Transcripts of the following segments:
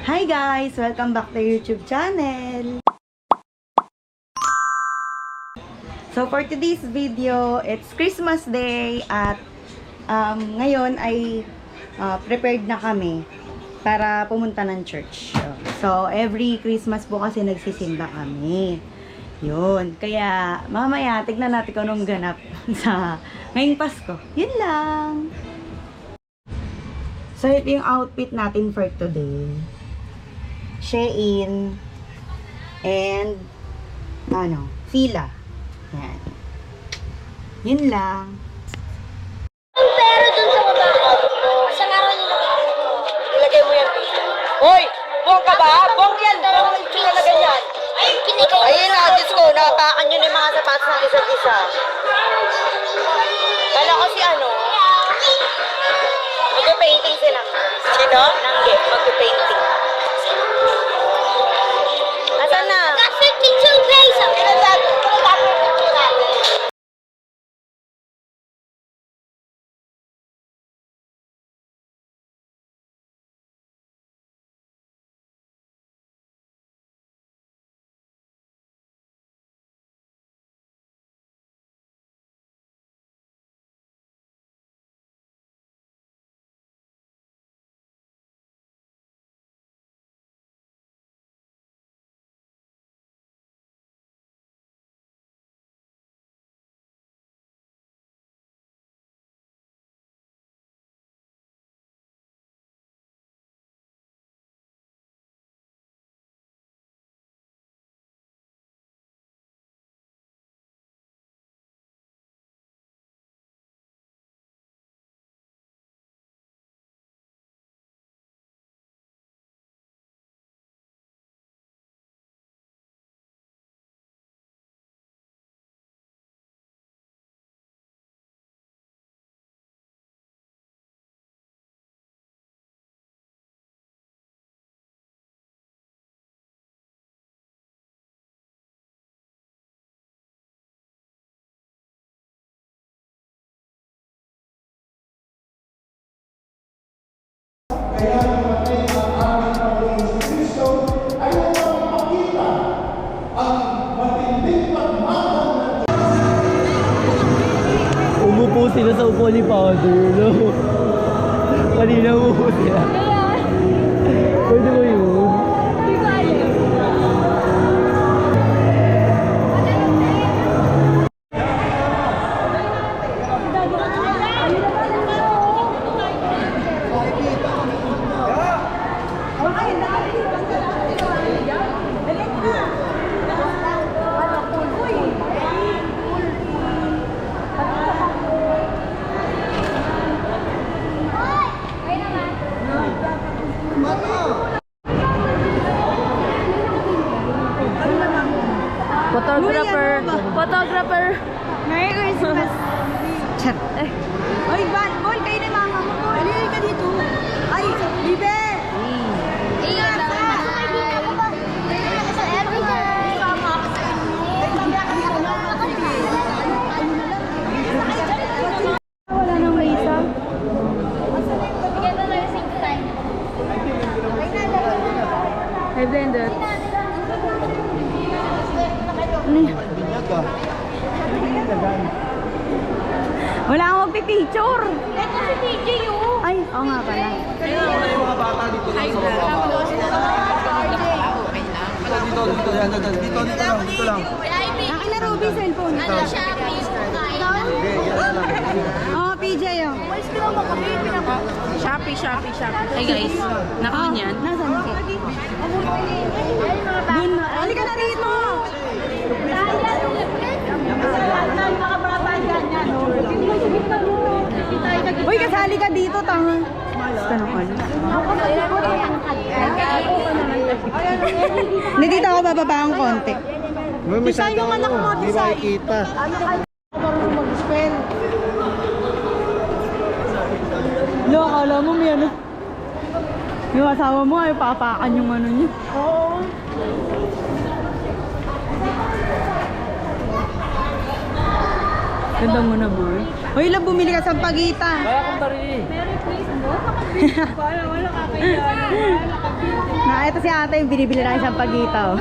Hi guys! Welcome back to YouTube channel! So for today's video, it's Christmas Day at ngayon ay prepared na kami para pumunta ng church. So every Christmas po kasi nagsisimba kami. Yun. Kaya mamaya tignan natin kung anong ganap sa ngayong Pasko. Yun lang! So ito yung outfit natin for today. Shein and Fila. Yan. Yun lang. Pero dun sa baba, sa araw nila. Ilagay mo yan dito. Hoy! Buong ka ba? Buong yan! Buong itsura na ganyan. Ayun na, Diyos ko, napakan nyo na yung mga sapatos ng isa't isa. Kala ko si mag-painting sila. Sino? Nangge, mag-painting. Asan na? Got 52 pesos. Umupo sila sa upo ni Father, no? Kanina umupo sila. Pwede mo yun? Photographer. Merry Christmas! Chat. Oy, Bol, kayo na mama mo. Halika ka dito. Ay, Bibe! Ingat ka! Sa everywhere! Wala nang may isa. Bigyan mo lang yung time. Ay, blender. Wala akong magpipicture. Ito si TJ yun. Ay, oo nga pala. Dito lang. Akin na Ruby, cellphone. Shopee. Oh, PJ, oh. Shopee. Hey guys, nakaon yan? Nasaan ako? Dun na. Halika na rito. Uy, kasali ka dito, tanga. Basta nung ano. Hindi, dito ako bababa ang konti. Design yung anak mo, di ba ikita? Lo, akala mo may ano. Yung asawa mo ay papakan yung ano niya. Oo. Ganda mo na, boy. Hoy, lang bumili ka sa pagita. Kaya kong tari. Na ito si ate yung binibili namin sa pagitaw.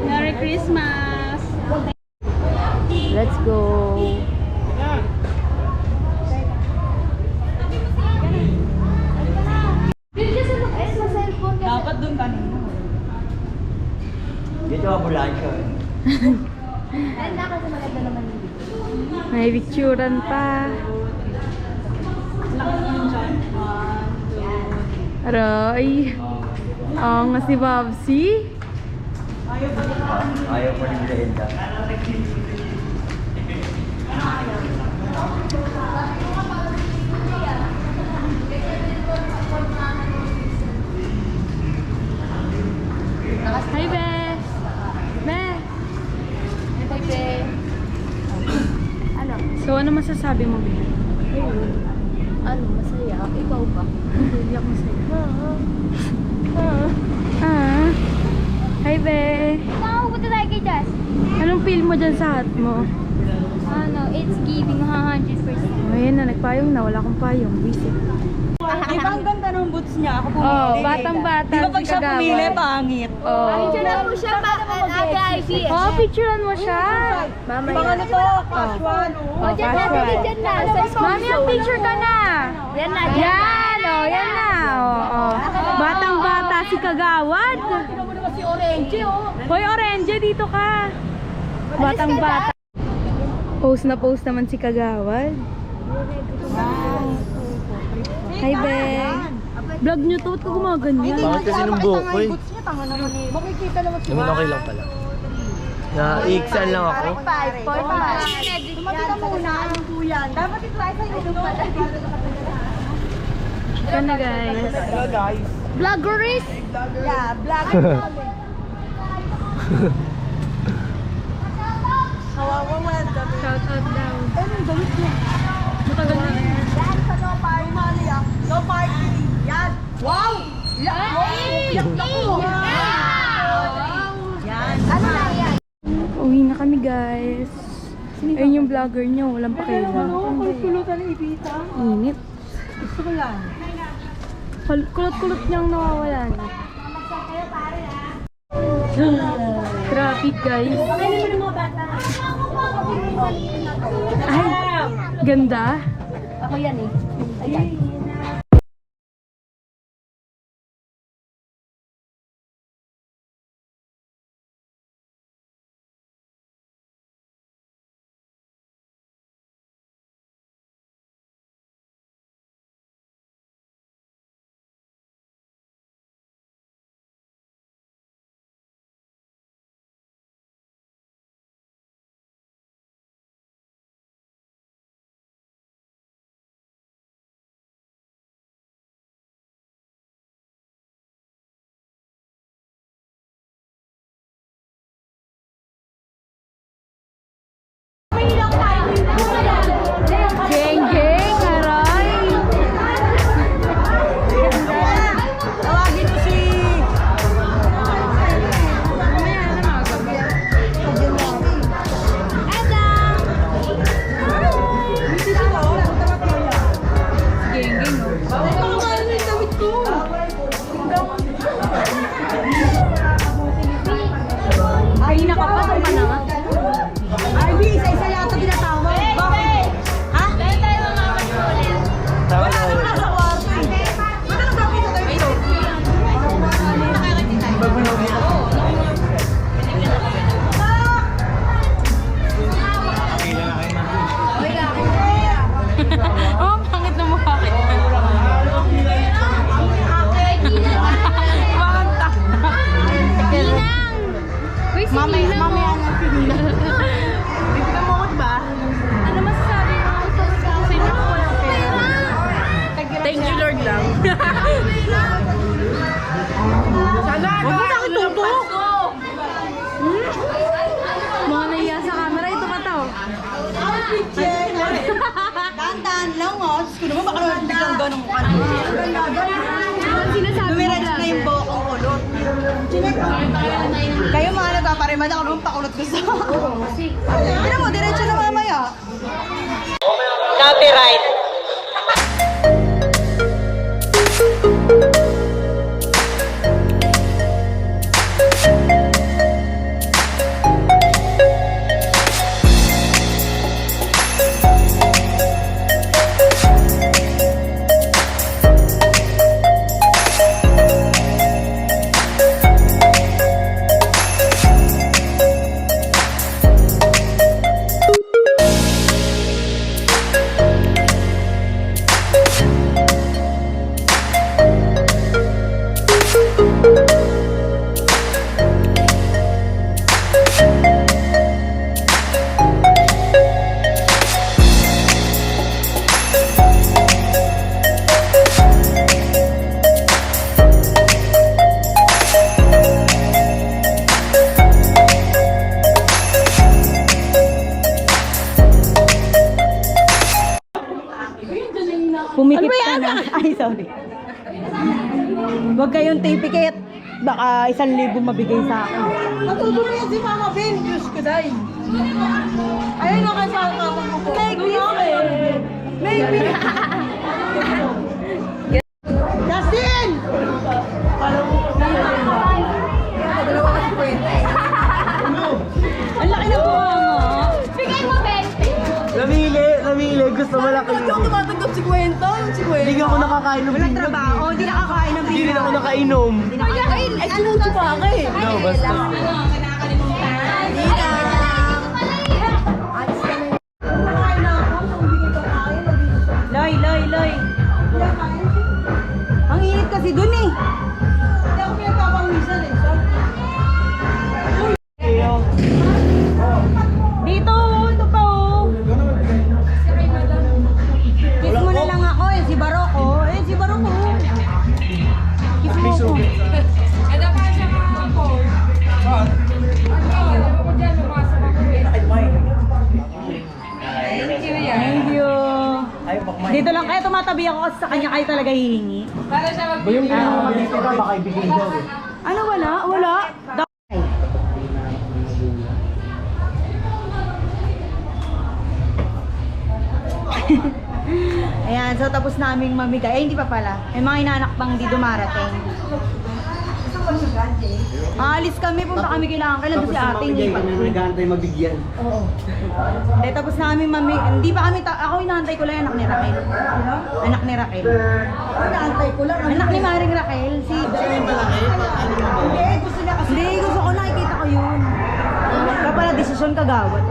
Merry Christmas! Let's go. Dapat dun kanina. Dito ambulansya. May picturean pa. Aray. Ang nga si Babsi. Ayaw mo rin dahil ka. Hi, Be! Be! Hi, Be! So, ano masasabi mo, Be? Ano, masaya? Ikaw ba? Hindi ako masaya. Ah. Hi, Be! Nakapunta tayo kay Jazz. Anong feel mo dyan sa hat mo? Ano, it's giving 100%. Ayan na, nagpayong na. Wala akong payong. Visit. Di ba ang ganda ng boots niya? Ako pumili. Oh, batang-bata. Di ba pag siya Kagawad. pumili, pangit? Oh. Picturean mo siya, Ate Ivy. Oh, picturean mo siya. Baka ano to? Casual. O, dyan na, dyan na. Mami, ang picture ka na. Yan na, Yan, oh, yan na. Oh, oh. Batang-bata si Kagawad. Si Orange, oh. Hoy, Orange, dito ka. Batang-bata. Post na post naman si Kagawad. Hi, Beng. Vlog nyo to, ba't ka gumaganyan? Bakit kasi nung buhok ko eh? Tanga naman eh. Makikita naman si Naman okay lang pala. Na-iiksan lang ako. 5, 4, 5. Tumabi ka muna. Ano po yan? Dapat i-try sa YouTube pala. Ito na, guys. Hello guys. Vloggeries. Yeah, vlog. Kawawa mo yan. Shout out daw. Eh, may damit niya. Matagal na yan. Yan sa no party. Mali ah. No party. Yan. Wow! Yan. Yan. Ano na yan? Uwi na kami, guys. Ayun yung vlogger nyo. Walang pakialam. Kulot-kulutan ni Ibita. Init. Gusto ko yan. Kulot-kulot niyang nawawala na. Traffic, guys. Ay, ganda. Ako yan eh. Geng, geng, aray. Tawagin mo si... Geng, geng, oh. Kanina ka pa, tama na nga. Ivy, isa-isa yata tinatawag. Bakit? Ha? Tama Wala na. naman nasa kwarto eh. Ba't ano gagawin sa tayo ito? Oh, pangit na mukha kita. Uy, si Ninang, Mamaya oh. na si Nina. Bibigyan mo ko ba? Ano masasabi mo? Sino ko walang pera? Thank you, Lord lang. Sana, huwag mo sa akin tutok. Mga naiya sa camera, ito ka to. Dahan-dahan lang oh. Diyos ko naman, baka naman biglang ganun ka. Sinasabi mo Dumiretso lang. na yung buhok kong kulot. Kayo mga nagpaparimad ako naman pakulot gusto. Tignan mo, diretso na mamaya. Copyright. yung ticket. Baka 1,000 mabigay sa akin. Natutulog yan si Mama Ben. Diyos ko dahil. Ayun na kasi ang kapag mo po. Like this, maybe. Justin! Ang laki na po mo. Bigay mo 20. Namili. Gusto malaki. Tumatanggap si Kwento. Hindi nga ako nakakain ng Walang trabaho, hindi nakakain ng Hindi rin ako nakainom. Ay, sinucho pa ka eh. No, basta. Loy. Ang init kasi dun eh. Hindi ako pinagpapawisan eh. Dito, ito pa oh. Kiss mo na lang ako eh, si Baroko. Si Baroko. Kiss mo ako. Thank you. Dito lang kayo, tumatabi ako kasi sa kanya kayo talaga hihingi. Ba yung dito ka, baka ibigay daw eh. Ano wala? Ayan, so tapos naming mamigay. Ay, hindi pa pala. May mga inaanak pang di dumarating. Aalis kami, punta kami kailangan. Kailan si ate, hindi pa. Nag-aantay mabigyan. Oo. Tapos namin hindi pa kami, ako inaantay ko lang anak ni Raquel. Anak ni Raquel. Inaantay ko lang. Anak ni Maring Raquel, si... Hindi, gusto ko nakikita ko yun. Kaya pala desisyon kagawad.